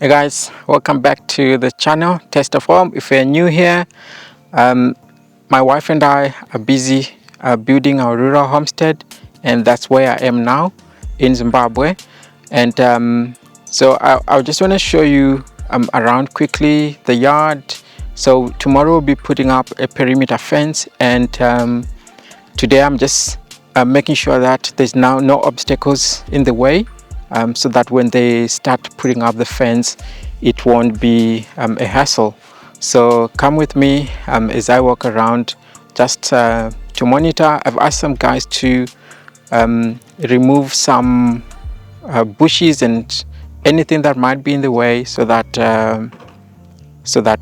Hey guys, welcome back to the channel Test of Home. If you're new here, my wife and I are busy building our rural homestead, and that's where I am now in Zimbabwe. And so I just want to show you around quickly the yard. So tomorrow we'll be putting up a perimeter fence, and today I'm just making sure that there's now no obstacles in the way, so that when they start putting up the fence, it won't be a hassle. So come with me as I walk around just to monitor. I've asked some guys to remove some bushes and anything that might be in the way, so that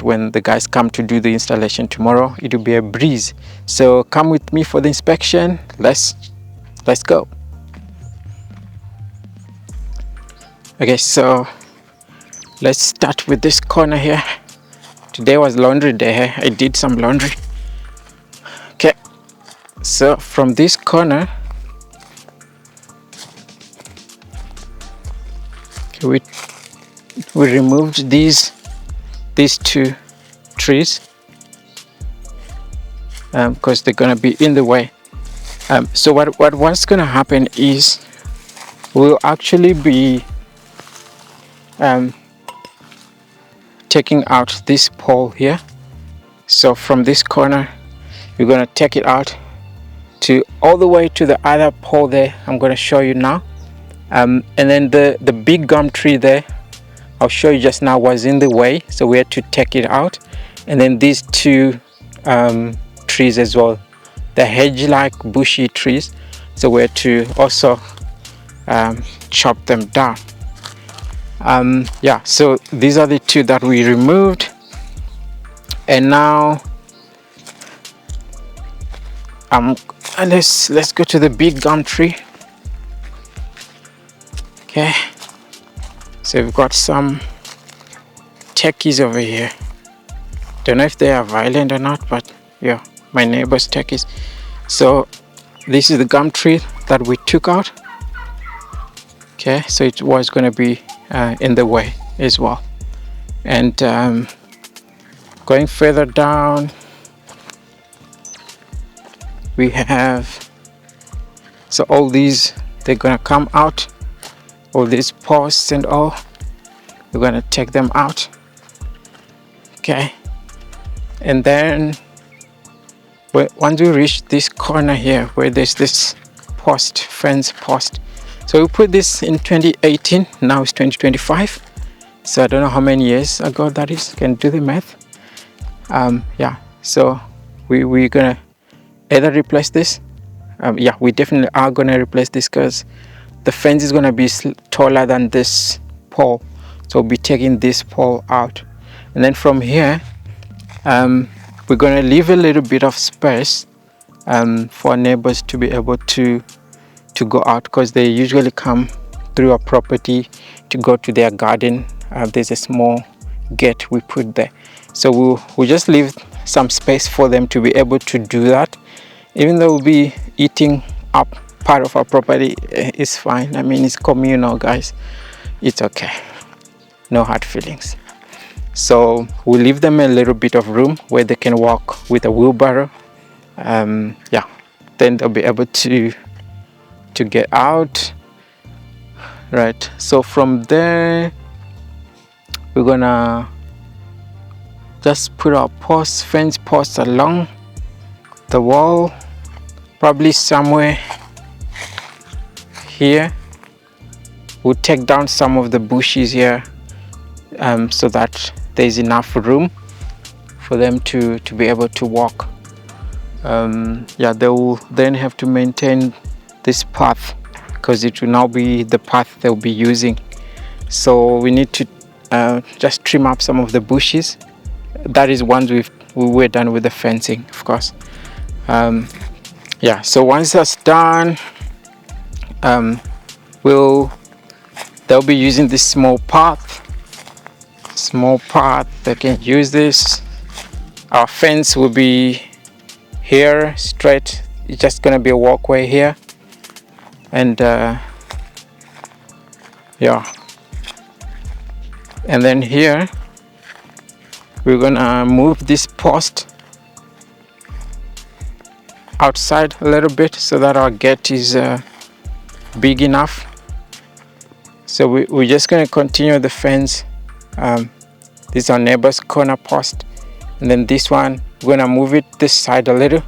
when the guys come to do the installation tomorrow, it will be a breeze. So come with me for the inspection. Let's go. Okay, so let's start with this corner here. Today was laundry day. I did some laundry. Okay, so from this corner, we removed these two trees because they're gonna be in the way. So what's gonna happen is we'll actually be taking out this pole here. So from this corner, we're gonna take it out to all the way to the other pole there. I'm gonna show you now. And then the big gum tree there, I'll show you just now, was in the way, so we had to take it out. And then these two trees as well, the hedge-like bushy trees, so we had to also chop them down. Yeah, so these are the two that we removed, and now let's go to the big gum tree. Okay, so we've got some techies over here. Don't know if they are violent or not, but yeah, my neighbor's techies. So this is the gum tree that we took out. Okay, so it was going to be in the way as well. And going further down, we have, so all these, they're going to come out. All these posts and all, we're going to take them out. Okay, and then once we reach this corner here where there's this fence post, so we put this in 2018. Now it's 2025, so I don't know how many years ago that is. Can do the math. Yeah, so we're gonna either replace this. Yeah, we definitely are gonna replace this because the fence is gonna be taller than this pole, so we'll be taking this pole out. And then from here, we're gonna leave a little bit of space for neighbors to be able to go out, because they usually come through our property to go to their garden. There's a small gate we put there, so we'll just leave some space for them to be able to do that. Even though we'll be eating up part of our property, is fine. I mean, it's communal, guys. It's okay, no hard feelings. So we'll leave them a little bit of room where they can walk with a wheelbarrow. Yeah, then they'll be able to get out. Right, so from there we're gonna just put our fence posts along the wall, probably somewhere here. We'll take down some of the bushes here, so that there's enough room for them to be able to walk. Yeah, they will then have to maintain this path, because it will now be the path they'll be using. So we need to just trim up some of the bushes. That is once we were done with the fencing, of course. Yeah, so once that's done, they'll be using this small path. They can use this. Our fence will be here straight. It's just gonna be a walkway here, and yeah, And then here we're gonna move this post outside a little bit so that our gate is big enough. So we're just gonna continue the fence. This is our neighbor's corner post, and then this one we're gonna move it this side a little.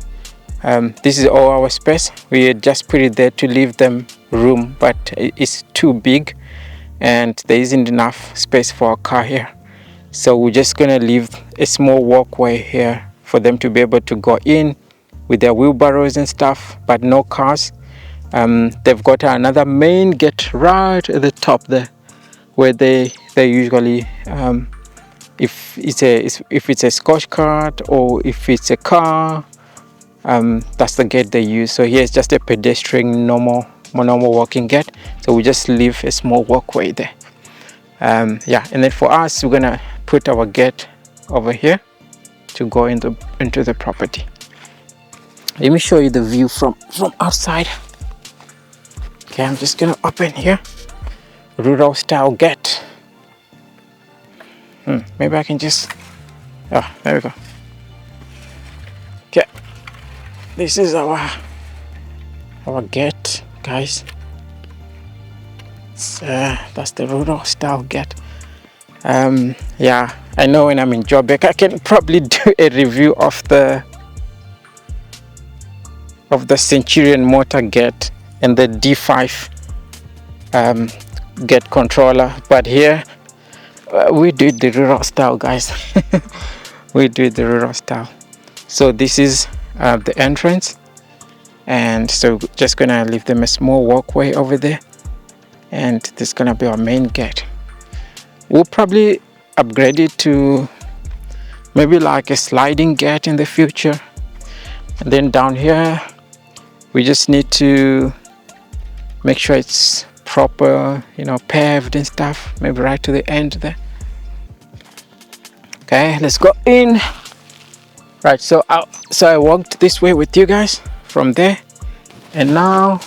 This is all our space. We just put it there to leave them room, but it's too big and there isn't enough space for a car here. So we're just gonna leave a small walkway here for them to be able to go in with their wheelbarrows and stuff, but no cars. They've got another main gate right at the top there, where they usually, if it's a Scotch cart or if it's a car, that's the gate they use. So here it's just a pedestrian normal walking gate. So we just leave a small walkway there. Yeah, and then for us, we're gonna put our gate over here to go into the property. Let me show you the view from outside. Okay, I'm just gonna open here. Rural style gate. Maybe I can just, there we go. Okay, this is our gate, guys. That's the rural style gate. Yeah, I know when I'm in Joburg I can probably do a review of the Centurion motor gate and the D5 gate controller, but here we do the rural style, guys. We do the rural style. So this is the entrance, and so just gonna leave them a small walkway over there, and this is gonna be our main gate. We'll probably upgrade it to maybe like a sliding gate in the future. And then down here we just need to make sure it's proper, paved and stuff, maybe right to the end there. Okay, let's go in. Right, so I walked this way with you guys from there, and now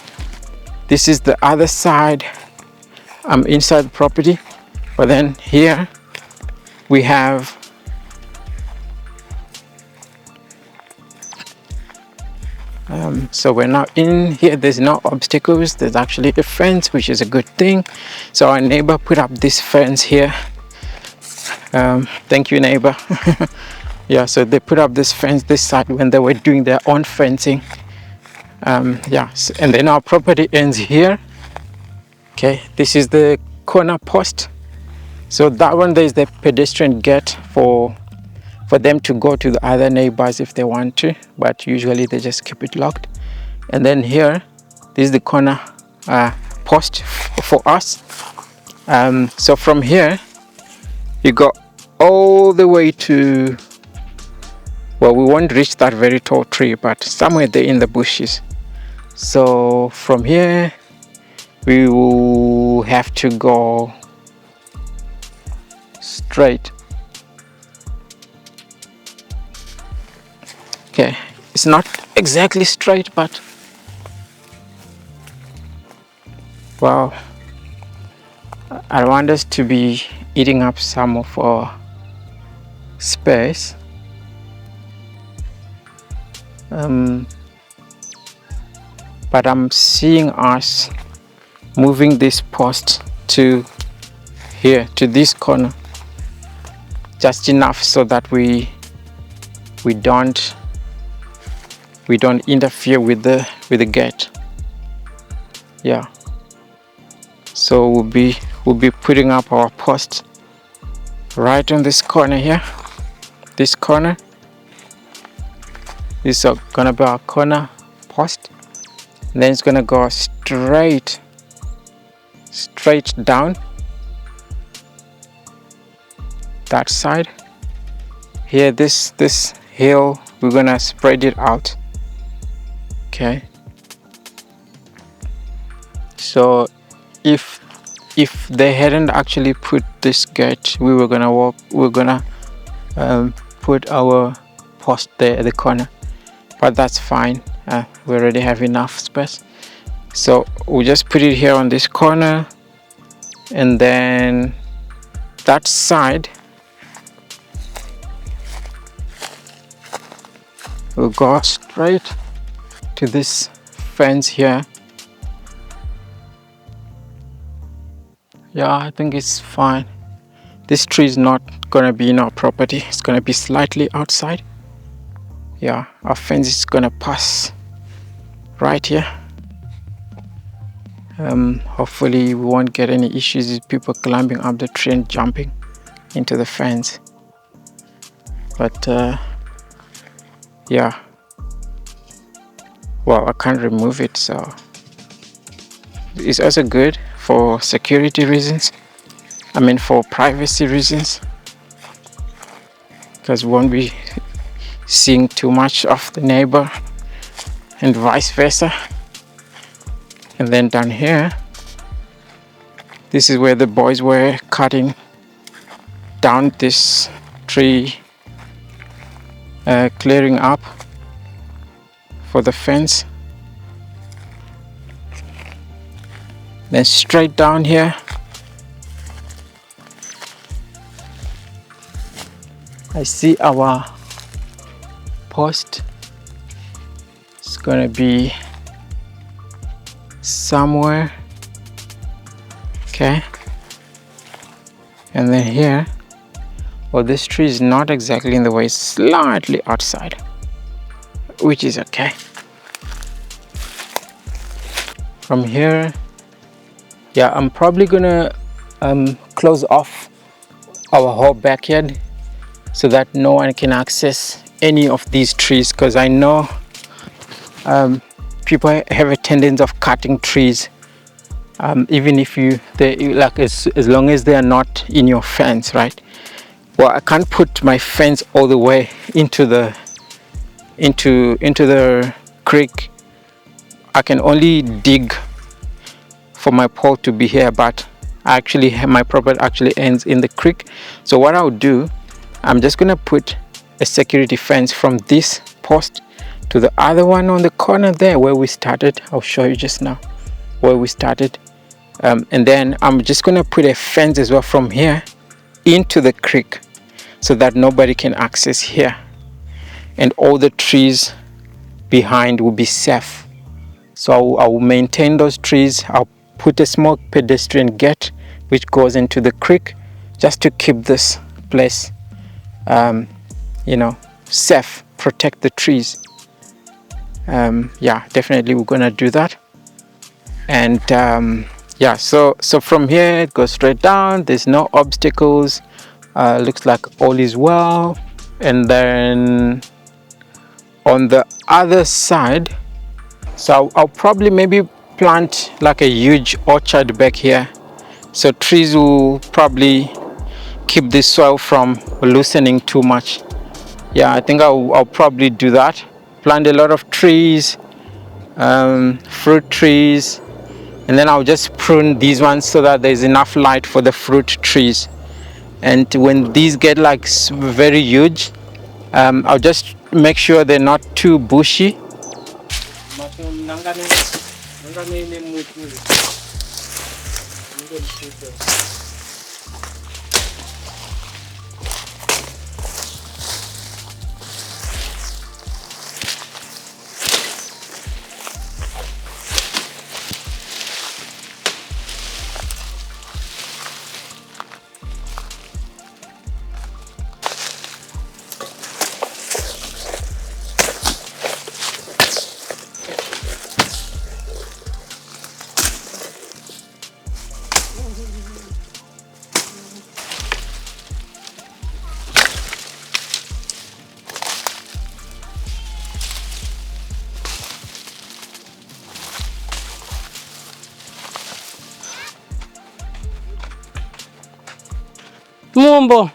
this is the other side. I'm inside the property, but then here we have so we're not in here. There's no obstacles. There's actually a fence, which is a good thing. So our neighbor put up this fence here. Thank you, neighbor. Yeah, so they put up this fence this side when they were doing their own fencing. Yeah, and then our property ends here. Okay, this is the corner post. So that one, there is the pedestrian gate for them to go to the other neighbors if they want to, but usually they just keep it locked. And then here, this is the corner post for us. So from here you go all the way to, well, we won't reach that very tall tree, but somewhere there in the bushes. So from here we will have to go straight. Okay, it's not exactly straight, but wow, I want us to be eating up some of our space. But I'm seeing us moving this post to here, to this corner, just enough so that we don't interfere with the gate. Yeah, so we'll be putting up our post right on this corner here. This corner, this is gonna be our corner post, and then it's gonna go straight down that side. Here, this hill, we're gonna spread it out. Okay, so if they hadn't actually put this gate, we're gonna put our post there at the corner, but that's fine. We already have enough space, so we'll just put it here on this corner, and then that side, we'll go straight to this fence here. Yeah, I think it's fine. This tree is not gonna be in our property. It's gonna be slightly outside. Yeah, our fence is gonna pass right here. Hopefully we won't get any issues with people climbing up the tree and jumping into the fence. But yeah, well, I can't remove it, so it's also good for security reasons. I mean, for privacy reasons, because we won't be seeing too much of the neighbor and vice versa. And then down here, this is where the boys were cutting down this tree, clearing up for the fence. Then straight down here, I see our post. It's gonna be somewhere, okay. And then here, well, this tree is not exactly in the way, it's slightly outside, which is okay. From here, yeah, I'm probably gonna close off our whole backyard so that no one can access any of these trees, because I know people have a tendency of cutting trees, even if as long as they are not in your fence, right? Well, I can't put my fence all the way into the creek. I can only dig for my pole to be here, but my property actually ends in the creek. So what I'll do, I'm just gonna put a security fence from this post to the other one on the corner there where we started. I'll show you just now where we started, and then I'm just gonna put a fence as well from here into the creek so that nobody can access here, and all the trees behind will be safe. So I will maintain those trees. I'll put a small pedestrian gate which goes into the creek just to keep this place safe, protect the trees. Yeah, definitely we're gonna do that. And yeah, so from here it goes straight down. There's no obstacles. Looks like all is well. And then on the other side, so I'll probably maybe plant like a huge orchard back here, so trees will probably keep the soil from loosening too much. Yeah, I think I'll probably do that. Plant a lot of trees, fruit trees, and then I'll just prune these ones so that there's enough light for the fruit trees. And when these get like very huge, I'll just make sure they're not too bushy. Mumbo.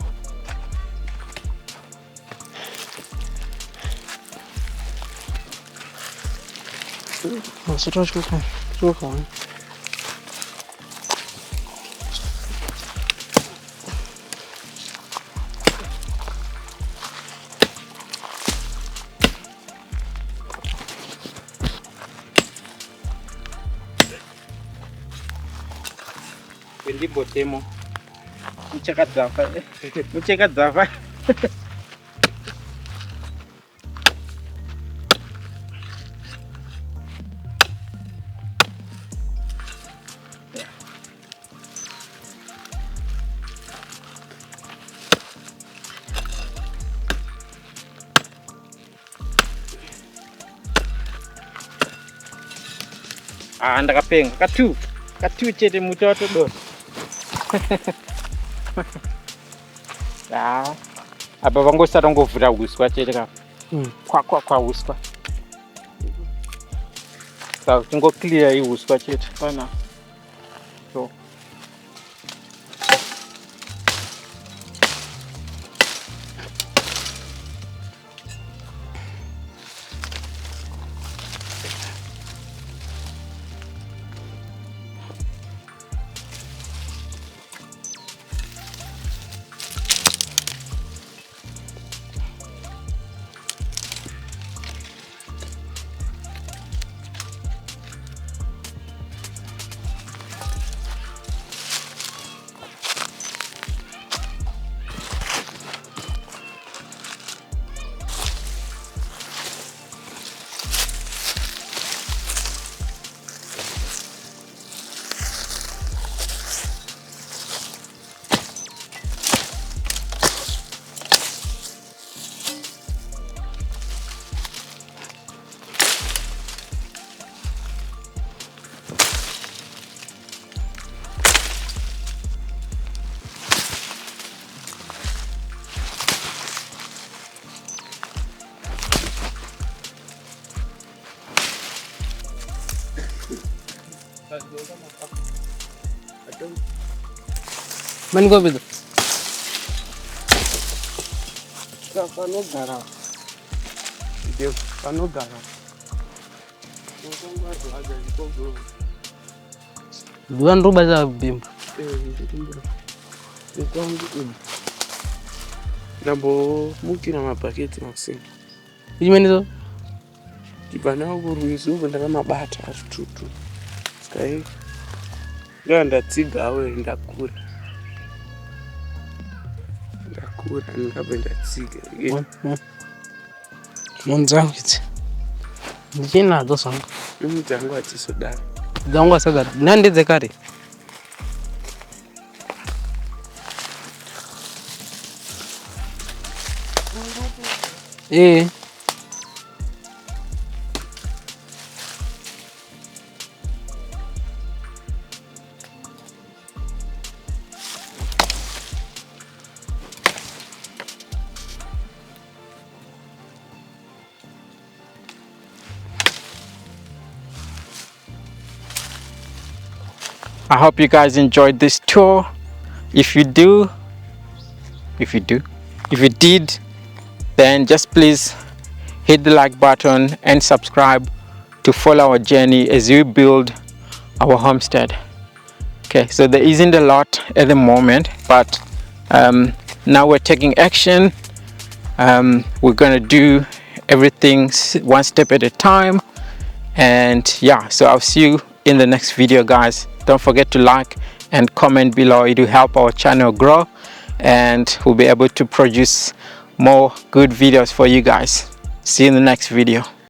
Ndakapenga katu chete mutoto do. Apa vangosara ngovhura uswa chete ka. Kwa uswa. Saka tingo clear I uswa chete pana. So Mani go with Duan ruba za bimbo. Nabo mukira mapaketi makusini. Ijimenizo? Kibana uruizu benda mabata atutu. Skai. Ganda tsiga awe ndakura. Ngabenda tsiga. Monzangu kiti. Ndina dosanga. Mtangu atisoda. Dangwa saga. Nande zekari. I hope you guys enjoyed this tour. If you did, then just please hit the like button and subscribe to follow our journey as we build our homestead. Okay, so there isn't a lot at the moment, but now we're taking action. We're gonna do everything one step at a time, and yeah, so I'll see you in the next video, guys. Don't forget to like and comment below. It will help our channel grow, and we'll be able to produce more good videos for you guys. See you in the next video.